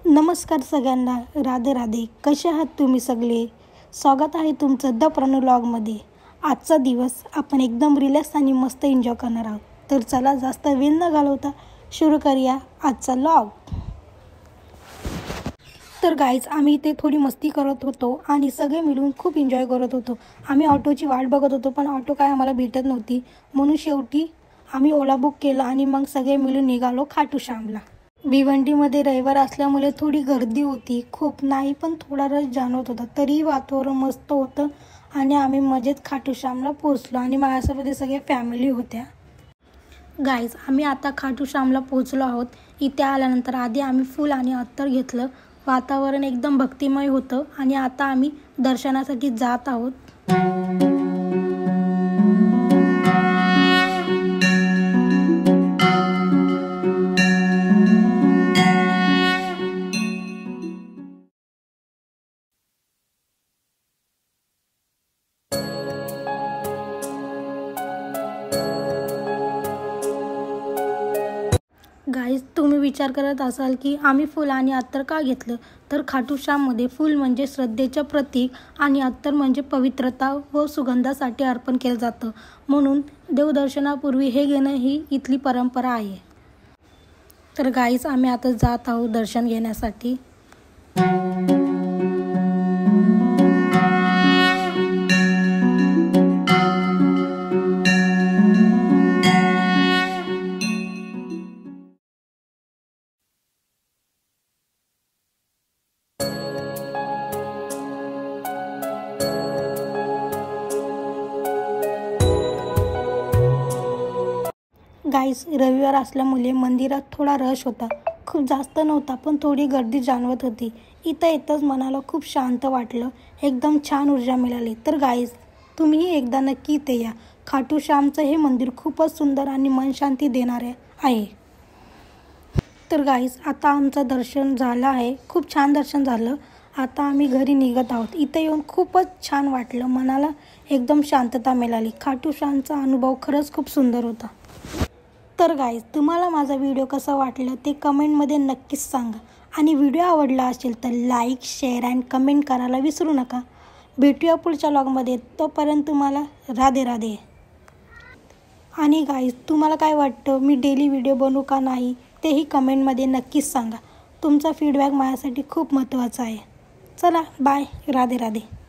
नमस्कार सगळ्यांना, राधे राधे. कसे आहात तुम्ही सगळे? स्वागत आहे तुमचं द प्रणू व्लॉगमध्ये. आजचा दिवस आपण एकदम रिलॅक्स आणि मस्त एन्जॉय करणार आहोत. तर चला जास्त वेळ न घालवता सुरू करूया आजचा व्लॉग. तर गाईज, आम्ही इथे थोडी मस्ती करत होतो आणि सगळे मिळून खूप एन्जॉय करत होतो. आम्ही ऑटोची वाट बघत होतो, पण ऑटो काय आम्हाला भेटत नव्हती. म्हणून शेवटी आम्ही ओला बुक केला आणि मग सगळे मिळून निघालो खाटू श्यामला. भिवंडीमध्ये रविवार असल्यामुळे थोडी गर्दी होती, खूप नाही पण थोडा रश जाणवत होता. तरी वातावरण मस्त होतं आणि आम्ही मजेत खाटू श्यामला पोहोचलो आणि माझ्यासोबत सगळ्या फॅमिली होत्या. गाईज, आम्ही आता खाटू श्यामला पोहोचलो आहोत. इथे आल्यानंतर आधी आम्ही फूल आणि अत्तर घेतलं. वातावरण एकदम भक्तिमय होतं आणि आता आम्ही दर्शनासाठी जात आहोत. गाईज, तुम्ही विचार करत असाल की आम्ही फूल आणि अत्तर का घेतलं, तर खाटू श्याममध्ये फूल म्हणजे श्रद्धेचं प्रतीक आणि अत्तर म्हणजे पवित्रता व सुगंधासाठी अर्पण केलं जातं. म्हणून देवदर्शनापूर्वी हे घेणं ही इथली परंपरा आहे. तर गाईज, आम्ही आता जात आहोत दर्शन घेण्यासाठी. गाईज, रविवार असल्यामुळे मंदिरात थोडा रश होता. खूप जास्त नव्हता, पण थोडी गर्दी जाणवत होती. इथं येतच मनाला खूप शांत वाटलं, एकदम छान ऊर्जा मिळाली. तर गाईज, तुम्हीही एकदा नक्की इथे या. खाटू श्यामचं हे मंदिर खूपच सुंदर आणि मनशांती देणारे आहे. तर गाईज, आता आमचं दर्शन झालं आहे, खूप छान दर्शन झालं. आता आम्ही घरी निघत आहोत. इथे येऊन खूपच छान वाटलं, मनाला एकदम शांतता मिळाली. खाटू श्यामचा अनुभव खरंच खूप सुंदर होता. तर गाईज, तुम्हाला माझा व्हिडिओ कसा वाटलं ते कमेंटमध्ये नक्कीच सांगा. आणि व्हिडिओ आवडला असेल तर लाईक, शेअर अँड कमेंट करायला विसरू नका. भेटूया पुढच्या व्लॉगमध्ये. तोपर्यंत तुम्हाला राधे राधे. आणि गाईज, तुम्हाला काय वाटतं, मी डेली व्हिडिओ बनवू का नाही तेही कमेंटमध्ये नक्कीच सांगा. तुमचा फीडबॅक माझ्यासाठी खूप महत्त्वाचा आहे. चला बाय, राधे राधे.